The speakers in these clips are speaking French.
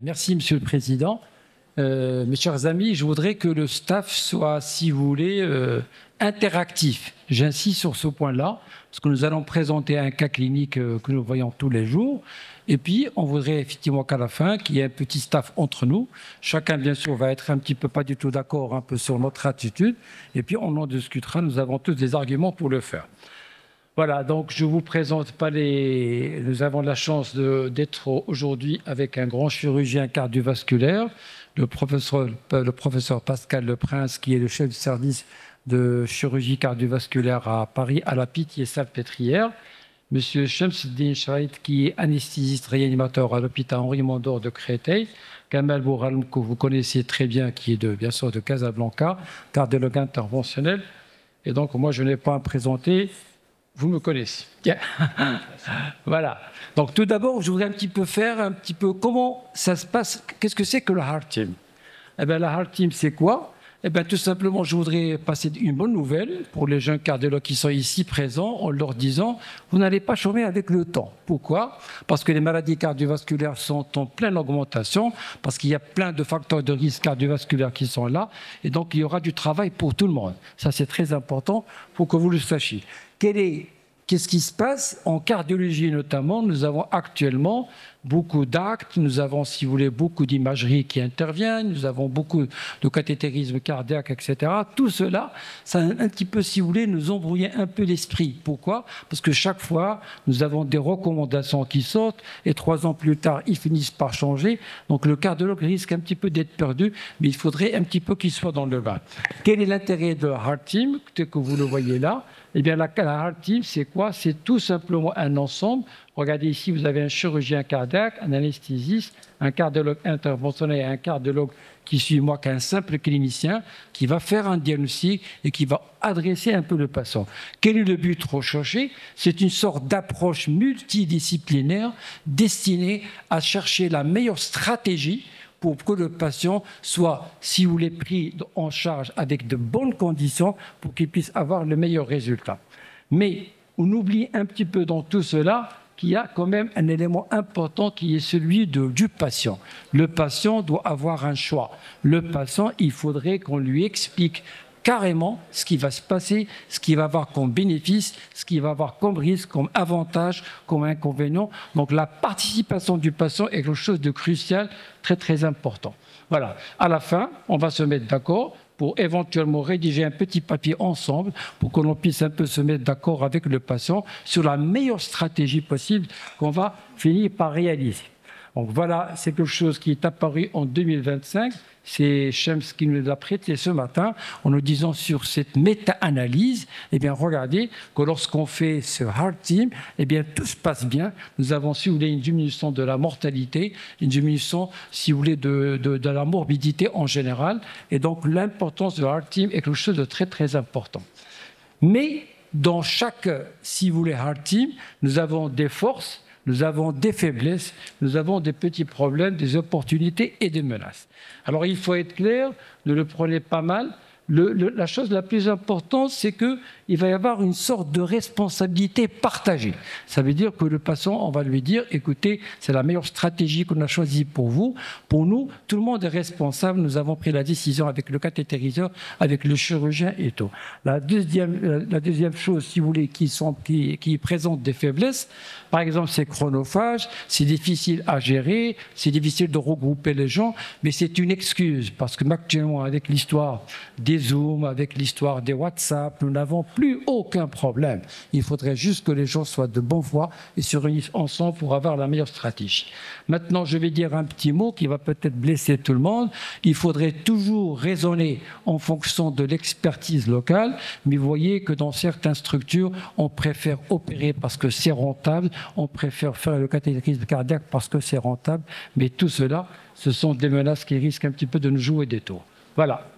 Merci, Monsieur le Président. Mes chers amis, je voudrais que le staff soit, si vous voulez, interactif. J'insiste sur ce point-là, parce que nous allons présenter un cas clinique que nous voyons tous les jours. Et puis, on voudrait effectivement qu'à la fin, qu'il y ait un petit staff entre nous. Chacun, bien sûr, va être un petit peu pas du tout d'accord un peu sur notre attitude. Et puis, on en discutera. Nous avons tous des arguments pour le faire. Voilà, donc je vous présente pas les... Nous avons la chance d'être aujourd'hui avec un grand chirurgien cardiovasculaire, le professeur Pascal Leprince, qui est le chef du service de chirurgie cardiovasculaire à Paris, à la Pitié-Salpêtrière. Monsieur Shamsuddin Chait, qui est anesthésiste réanimateur à l'hôpital Henri Mondor de Créteil. Kamal Bouraloum, que vous connaissez très bien, qui est bien sûr de Casablanca, cardiologue interventionnel. Et donc, moi, je n'ai pas à me présenter. Vous me connaissez. Yeah. Voilà. Donc, tout d'abord, je voudrais faire comment ça se passe. Qu'est-ce que c'est que le Heart Team? Eh bien, le Heart Team, c'est quoi? Eh bien, tout simplement, je voudrais passer une bonne nouvelle pour les jeunes cardiologues qui sont ici présents en leur disant vous n'allez pas chômer avec le temps. Pourquoi? Parce que les maladies cardiovasculaires sont en pleine augmentation, parce qu'il y a plein de facteurs de risque cardiovasculaires qui sont là, et donc il y aura du travail pour tout le monde. Ça, c'est très important pour que vous le sachiez. Qu'est-ce qui se passe en cardiologie notamment? Nous avons actuellement beaucoup d'actes, nous avons, si vous voulez, beaucoup d'imagerie qui interviennent, nous avons beaucoup de cathétérisme cardiaque, etc. Tout cela, ça a un petit peu, si vous voulez, nous embrouiller un peu l'esprit. Pourquoi? Parce que chaque fois, nous avons des recommandations qui sortent et 3 ans plus tard, ils finissent par changer. Donc le cardiologue risque un petit peu d'être perdu, mais il faudrait un petit peu qu'il soit dans le bain. Quel est l'intérêt de Heart Team, tel que vous le voyez là? Eh bien, la Heart Team, c'est quoi? C'est tout simplement un ensemble. Regardez ici, vous avez un chirurgien cardiaque, un anesthésiste, un cardiologue interventionnel et un cardiologue qui suit moi qu'un simple clinicien qui va faire un diagnostic et qui va adresser un peu le patient. Quel est le but recherché? C'est une sorte d'approche multidisciplinaire destinée à chercher la meilleure stratégie pour que le patient soit, si vous voulez, pris en charge avec de bonnes conditions pour qu'il puisse avoir le meilleur résultat. Mais on oublie un petit peu dans tout cela qu'il y a quand même un élément important qui est celui du patient. Le patient doit avoir un choix. Le patient, il faudrait qu'on lui explique carrément ce qui va se passer, ce qu'il va avoir comme bénéfice, ce qu'il va avoir comme risque, comme avantage, comme inconvénient. Donc la participation du patient est quelque chose de crucial, très très important. Voilà. À la fin, on va se mettre d'accord pour éventuellement rédiger un petit papier ensemble pour que l'on puisse un peu se mettre d'accord avec le patient sur la meilleure stratégie possible qu'on va finir par réaliser. Donc voilà, c'est quelque chose qui est apparu en 2025. C'est Shams qui nous l'a prêté ce matin en nous disant sur cette méta-analyse, eh bien regardez que lorsqu'on fait ce Heart Team, eh bien tout se passe bien. Nous avons, si vous voulez, une diminution de la mortalité, une diminution, si vous voulez, de la morbidité en général. Et donc l'importance de Heart Team est quelque chose de très très important. Mais dans chaque, si vous voulez, Heart Team, nous avons des forces, nous avons des faiblesses, nous avons des petits problèmes, des opportunités et des menaces. Alors il faut être clair, ne le prenez pas mal. La chose la plus importante, c'est qu'il va y avoir une sorte de responsabilité partagée. Ça veut dire que le patient, on va lui dire, écoutez, c'est la meilleure stratégie qu'on a choisie pour vous. Pour nous, tout le monde est responsable. Nous avons pris la décision avec le cathétériseur, avec le chirurgien et tout. La deuxième chose, si vous voulez, qui présente des faiblesses, par exemple, c'est chronophage, c'est difficile à gérer, c'est difficile de regrouper les gens, mais c'est une excuse parce que actuellement, avec l'histoire des Zooms, avec l'histoire des WhatsApp, nous n'avons plus aucun problème. Il faudrait juste que les gens soient de bonne foi et se réunissent ensemble pour avoir la meilleure stratégie. Maintenant, je vais dire un petit mot qui va peut-être blesser tout le monde. Il faudrait toujours raisonner en fonction de l'expertise locale, mais vous voyez que dans certaines structures, on préfère opérer parce que c'est rentable, on préfère faire le cathétérisme cardiaque parce que c'est rentable, mais tout cela, ce sont des menaces qui risquent un petit peu de nous jouer des tours. Voilà.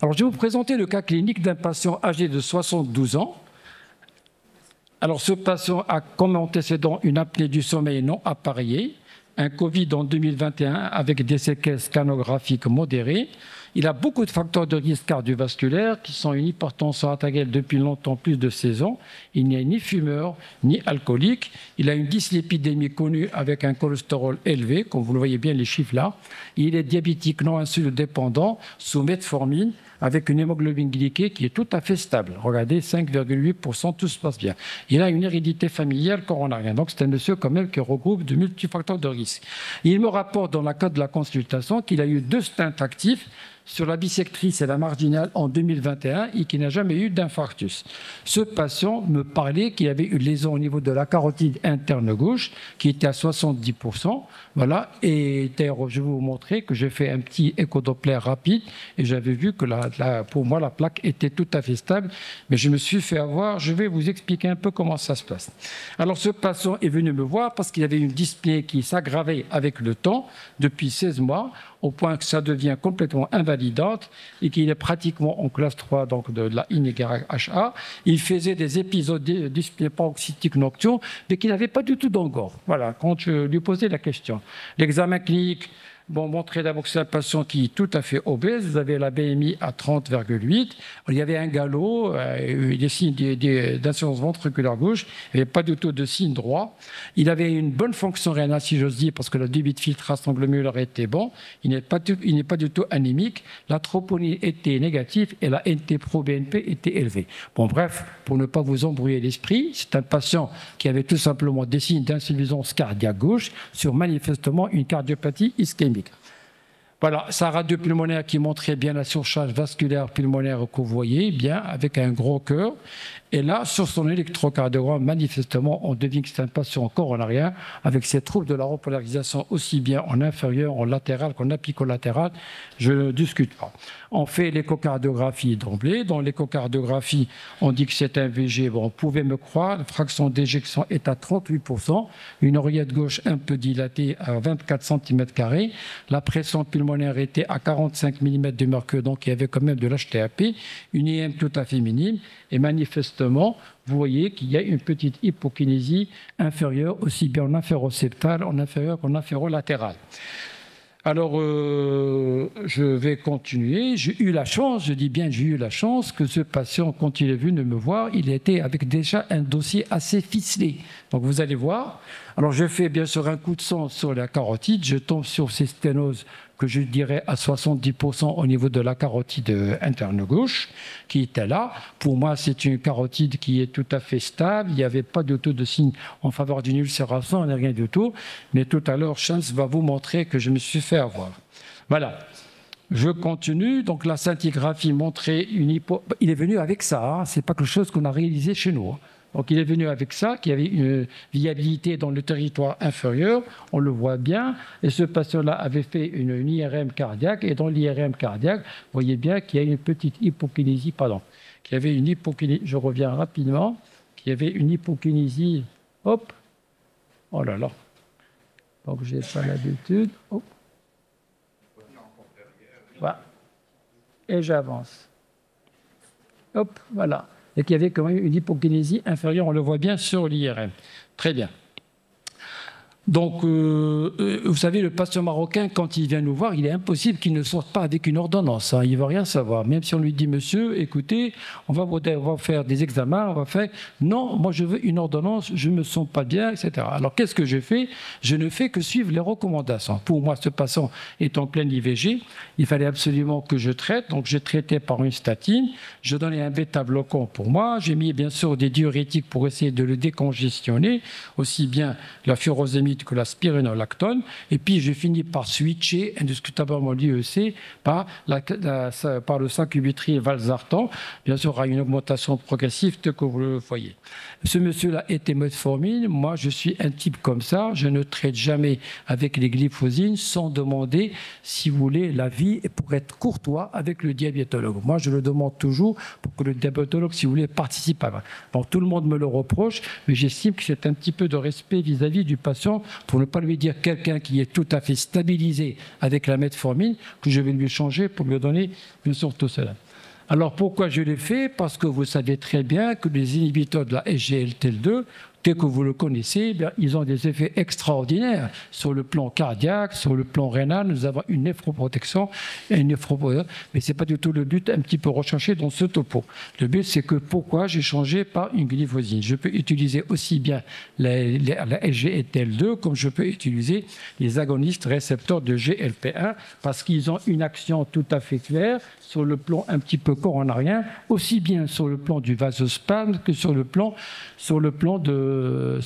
Alors, je vais vous présenter le cas clinique d'un patient âgé de 72 ans. Alors, ce patient a comme antécédent une apnée du sommeil non appareillée. un Covid en 2021 avec des séquelles scanographiques modérées. Il a beaucoup de facteurs de risque cardiovasculaire qui sont une hypertension artérielle depuis longtemps, plus de 16 ans. Il n'est ni fumeur ni alcoolique. Il a une dyslipidémie connue avec un cholestérol élevé, comme vous le voyez bien les chiffres là. Il est diabétique non insulinodépendant sous metformine avec une hémoglobine glyquée qui est tout à fait stable. Regardez, 5,8%, tout se passe bien. Il a une hérédité familiale coronarienne. Donc c'est un monsieur quand même qui regroupe de multifacteurs de risque. Il me rapporte dans le cadre de la consultation qu'il a eu 2 stents actifs sur la bissectrice et la marginale en 2021 et qui n'a jamais eu d'infarctus. Ce patient me parlait qu'il avait une lésion au niveau de la carotide interne gauche qui était à 70%. Voilà. Et d'ailleurs, je vais vous montrer que j'ai fait un petit échodoppler rapide et j'avais vu que pour moi, la plaque était tout à fait stable. Mais je me suis fait avoir. Je vais vous expliquer un peu comment ça se passe. Alors, ce patient est venu me voir parce qu'il avait une dyspnée qui s'aggravait avec le temps depuis 16 mois, au point que ça devient complètement invalidante et qu'il est pratiquement en classe 3 donc de la INEGRH-HA. Il faisait des épisodes de dyspnée paroxytique nocturne, mais qu'il n'avait pas du tout d'angor. Voilà, quand je lui posais la question. L'examen clinique montrait d'abord que c'est un patient qui est tout à fait obèse. Vous avez la BMI à 30,8. Il y avait un galop, des signes d'insuffisance ventriculaire gauche. Il n'y avait pas du tout de signe droit. Il avait une bonne fonction rénale, si j'ose dire, parce que le débit de filtrage glomérulaire était bon. Il n'est pas du tout anémique. La troponine était négative et la NT-proBNP était élevée. Bon, bref, pour ne pas vous embrouiller l'esprit, c'est un patient qui avait tout simplement des signes d'insuffisance cardiaque gauche sur manifestement une cardiopathie ischémique. Voilà, sa radio pulmonaire qui montrait bien la surcharge vasculaire pulmonaire que vous voyez, bien, avec un gros cœur. Et là, sur son électrocardiogramme, manifestement, on devine que c'est un patient coronarien avec ses troubles de la repolarisation aussi bien en inférieur, en latéral qu'en apicolatéral. Je ne discute pas. On fait l'échocardiographie d'emblée. Dans l'échocardiographie, on dit que c'est un VG. Bon, vous pouvez me croire, la fraction d'éjection est à 38%, une oreillette gauche un peu dilatée à 24 cm². La pression pulmonaire était à 45 mm de mercure, donc il y avait quand même de l'HTAP, une IM tout à fait minime, et manifestement, vous voyez qu'il y a une petite hypokinésie inférieure, aussi bien en inféroseptal, en inférieur qu'en inférolatéral. Alors, je vais continuer. J'ai eu la chance, je dis bien j'ai eu la chance, que ce patient, quand il est venu me voir, il était avec déjà un dossier assez ficelé. Donc, vous allez voir. Alors, je fais bien sûr un coup de sang sur la carotide. Je tombe sur ces sténoses que je dirais à 70% au niveau de la carotide interne gauche, qui était là. Pour moi, c'est une carotide qui est tout à fait stable. Il n'y avait pas du tout de signe en faveur d'une ulcération, rien du tout. Mais tout à l'heure, Chance va vous montrer que je me suis fait avoir. Voilà. Je continue. Donc, la scintigraphie montrait une Il est venu avec ça. Hein. Ce n'est pas quelque chose qu'on a réalisé chez nous. Hein. Donc, il est venu avec ça, qui avait une viabilité dans le territoire inférieur, on le voit bien, et ce patient-là avait fait une IRM cardiaque, et dans l'IRM cardiaque, vous voyez bien qu'il y a une petite hypokinésie, qu'il y avait une hypokinésie, je reviens rapidement, qu'il y avait une hypokinésie, hop, oh là là, donc je n'ai pas l'habitude, hop, voilà, et j'avance, hop, voilà. Et qu'il y avait quand même une hypokinésie inférieure, on le voit bien sur l'IRM. Très bien. Donc, vous savez, le patient marocain, quand il vient nous voir, il est impossible qu'il ne sorte pas avec une ordonnance. Hein, il ne veut rien savoir. Même si on lui dit, monsieur, écoutez, on va faire des examens, on va faire... Non, moi, je veux une ordonnance, je ne me sens pas bien, etc. Alors, qu'est-ce que j'ai fait? Je ne fais que suivre les recommandations. Pour moi, ce patient est en pleine IVG. Il fallait absolument que je traite. Donc, j'ai traité par une statine. Je donnais un bêta-bloquant pour moi. J'ai mis, bien sûr, des diurétiques pour essayer de le décongestionner. Aussi bien la furosémide que la spironolactone, et puis j'ai fini par switcher indiscutablement l'IEC par le 5-ubitryl valsartan, bien sûr à une augmentation progressive que vous le voyez. Ce monsieur-là était metformine, moi je suis un type comme ça, je ne traite jamais avec les glyphosines sans demander, si vous voulez, l'avis et pour être courtois avec le diabétologue. Moi je le demande toujours pour que le diabétologue, si vous voulez, participe à... Bon, tout le monde me le reproche, mais j'estime que c'est un petit peu de respect vis-à-vis du patient pour ne pas lui dire quelqu'un qui est tout à fait stabilisé avec la metformine, que je vais lui changer pour lui donner bien sûr tout cela. Alors pourquoi je l'ai fait? Parce que vous savez très bien que les inhibiteurs de la SGLT2 tel que vous le connaissez, eh bien, ils ont des effets extraordinaires sur le plan cardiaque, sur le plan rénal. Nous avons une néphroprotection et une néphroprotection, mais ce n'est pas du tout le but un petit peu recherché dans ce topo. Le but, c'est que pourquoi j'ai changé par une glyphosine. Je peux utiliser aussi bien la SGLT2 comme je peux utiliser les agonistes récepteurs de GLP1 parce qu'ils ont une action tout à fait claire sur le plan un petit peu coronarien, aussi bien sur le plan du vasospasme que sur le plan de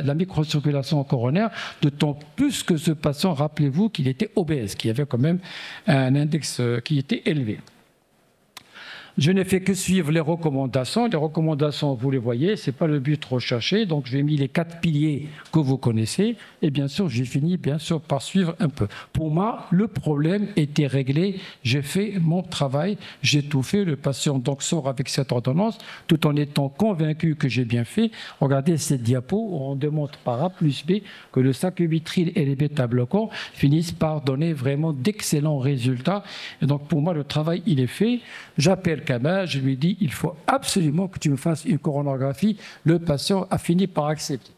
la microcirculation coronaire, d'autant plus que ce patient, rappelez-vous qu'il était obèse, qu'il avait quand même un index qui était élevé. Je n'ai fait que suivre les recommandations. Les recommandations, vous les voyez, ce n'est pas le but recherché. Donc, j'ai mis les 4 piliers que vous connaissez. Et bien sûr, j'ai fini bien sûr par suivre un peu. Pour moi, le problème était réglé. J'ai fait mon travail. J'ai tout fait. Le patient donc sort avec cette ordonnance tout en étant convaincu que j'ai bien fait. Regardez cette diapo où on démontre par A plus B que le sacubitril et les bêta-bloquants finissent par donner vraiment d'excellents résultats. Et donc, pour moi, le travail, il est fait. J'appelle je lui dis il faut absolument que tu me fasses une coronographie. Le patient a fini par accepter.